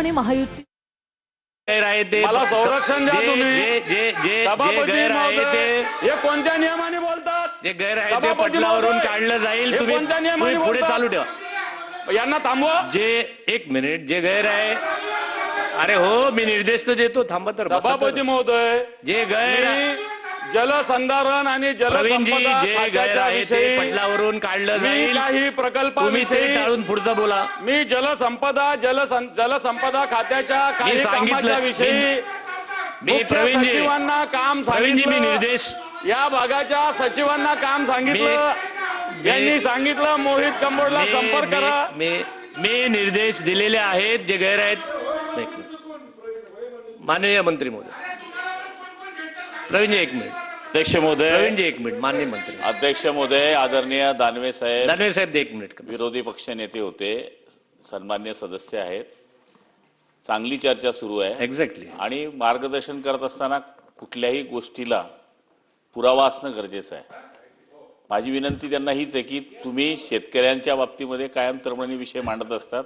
पूर्णपणे महायुती मला संरक्षण द्या तुम्ही। जे सभापती गैर आहे महोदय ते हे कोणत्या नियमाने बोलतात? जे गैर आहे ते सभापती पटलावरून महोदय, काढलं जाईल। हे तुम्ही कोणत्या नियमाने पुढे बोलतात? चालू ठेवा, यांना थांबवा। जे एक मिनिट जे गैर आहे, अरे हो मी निर्देश तर देतो, थांबा तर बसा तर। सभापती महोदय, जे गैर मी जलसंधारण आणि प्रवीणजी जलसंपदा जे गैर खात्याच्या आहे ते विषयी पटलावरून काढलं मी जाईल। काही तुम्ही ते प्रकल्पाविषयी टाळून पुढचं बोला। मी जलसंपदा खात्याच्या काही सांगितलं, कामाच्या विषयी मी मुख्य प्रवीणजी सचिवांना काम प्रवीणजी मी सांगितलं, निर्देश या भागाच्या सचिवांना काम सांगितलं, यांनी सांगितलं मोहित कंबोजला संपर्क करा। मी निर्देश दिलेले आहेत। जे गैर आहेत, माननीय मंत्री महोदय प्रवीणजी एक मिनिट, अध्यक्ष महोदय, प्रवीणजी एक मिनिट, माननीय मंत्री अध्यक्ष महोदय, आदरणीय दानवे साहेब एक मिनिट। विरोधी पक्ष नेते होते, सन्मान्य सदस्य आहेत, चांगली चर्चा सुरू आहे एक्झॅक्टली। आणि मार्गदर्शन करत असताना कुठल्याही गोष्टीला पुरावा असणं गरजेचं आहे। माझी विनंती त्यांना हीच आहे की तुम्ही शेतकऱ्यांच्या बाबतीमध्ये कायम तरुणी विषय मांडत असतात,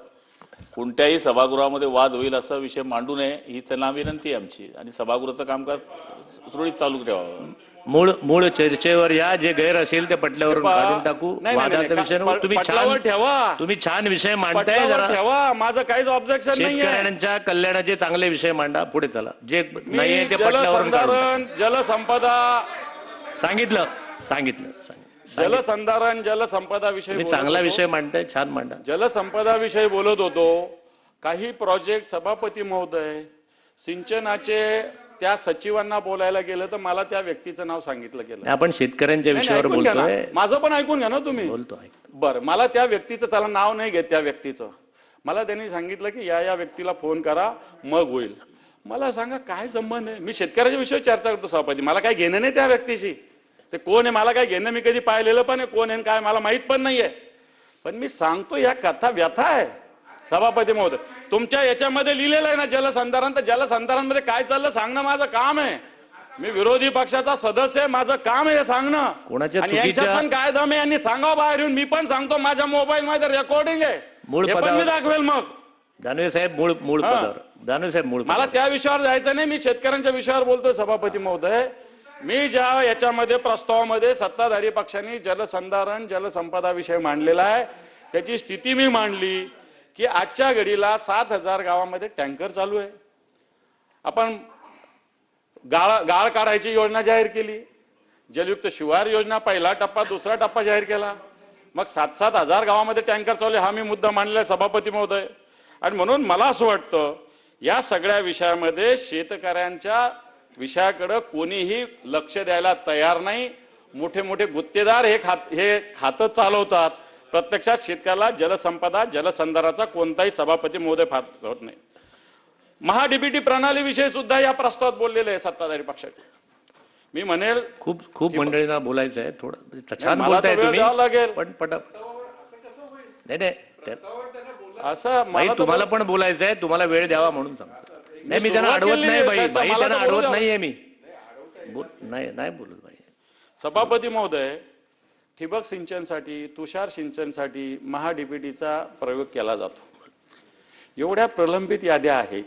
कोणत्याही सभागृहामध्ये वाद होईल असा विषय मांडू नये ही त्यांना विनंती आहे आमची, आणि सभागृहाचं कामकाज सुरळीत चालू ठेवावं। मूळ चर्चेवर या, जे गैर असेल ते पटल्यावरून काढून टाकू, वादाचा विषय नको। तुम्ही छान विषय मांडताय, जरा ठेवा, माझं काहीच ऑब्जेक्शन नाही। शेतकऱ्यांच्या कल्याणाचे चांगले विषय मांडा, पुढे चला। जे नाहीये ते पटल्यावरून जलसंधारण जलसंपदा सांगितलं जलसंधारण जलसंपदा विषयी मी चांगला विषय मांडताय, छान मांडा। जलसंपदा विषयी बोलत होतो। काही प्रोजेक्ट सभापती महोदय सिंचनाचे त्या सचिवांना बोलायला गेलं तर मला त्या व्यक्तीचं नाव सांगितलं गेलं। आपण शेतकऱ्यांच्या विषयावर बोलतोय, माझं पण ऐकून घ्या ना तुम्ही। बोलतोय बरं, मला त्या व्यक्तीचं चला नाव नाही घेत, त्या व्यक्तीचं मला त्यांनी सांगितलं की या व्यक्तीला फोन करा मग होईल। मला सांगा काय संबंध आहे? मी शेतकऱ्याच्या विषयी चर्चा करतो सभापती, मला काय घेणं नाही त्या व्यक्तीशी, ते कोण आहे मला काय घेणं, मी कधी पाहिलेलं पण आहे, कोण आहे काय मला माहित पण नाहीये, पण मी सांगतो या कथा व्यथा आहे। सभापती महोदय, तुमच्या याच्यामध्ये लिहिलेलं आहे ना जलसंधारण, तर जलसंधारणमध्ये काय चाललं सांगणं माझं काम आहे। मी विरोधी पक्षाचा सदस्य आहे, माझं काम आहे सांगणं। आणि यांच्यात पण काय दम आहे यांनी सांगावं बाहेर येऊन, मी पण सांगतो, माझ्या मोबाईल मध्ये रेकॉर्डिंग आहे, हे पण मी दाखवेल। मग दानवे साहेब मूळ पदावर, दानवे साहेब मूळ मला त्या विषयावर जायचं नाही, मी शेतकऱ्यांच्या विषयावर बोलतोय सभापती महोदय। मी ज्या याच्यामध्ये प्रस्तावामध्ये सत्ताधारी पक्षांनी जलसंधारण जलसंपदा विषय मांडलेला आहे, त्याची स्थिती मी मांडली की आजच्या घडीला 7,000 गावामध्ये टँकर चालू आहे। आपण गाळ काढायची योजना जाहीर केली, जलयुक्त शिवार योजना पहिला टप्पा दुसरा टप्पा जाहीर केला, मग 7,000 गावामध्ये टँकर चालू आहे, हा मी मुद्दा मांडलेला आहे सभापती महोदय। आणि म्हणून मला असं वाटतं या सगळ्या विषयामध्ये शेतकऱ्यांच्या विषयाकडे कोणीही लक्ष द्यायला तयार नाही। मोठे मोठे गुत्तेदार हे खातं चालवतात, प्रत्यक्षात शेतकऱ्याला जलसंपदा जलसंधारणाचा कोणताही सभापती महोदय फार होत नाही। महाडीबीटी प्रणाली विषयी सुद्धा या प्रस्तावात बोललेले आहे सत्ताधारी पक्षाचे। मी म्हणेल खूप मंडळींना बोलायचं आहे, थोडं छान मला बोलताय वेळ द्यावा लागेल, पण नाही असं मला तुम्हाला पण बोलायचं आहे, तुम्हाला वेळ द्यावा म्हणून सांगतो। नाही मी त्यांना अडवत नाही बाई, त्यांना अडवत नाहीये मी, नाही बोलत बाई। सभापती महोदय, ठिबक सिंचनसाठी तुषार सिंचनसाठी महाडीबीटीचा प्रयोग केला जातो, एवढ्या प्रलंबित याद्या आहे।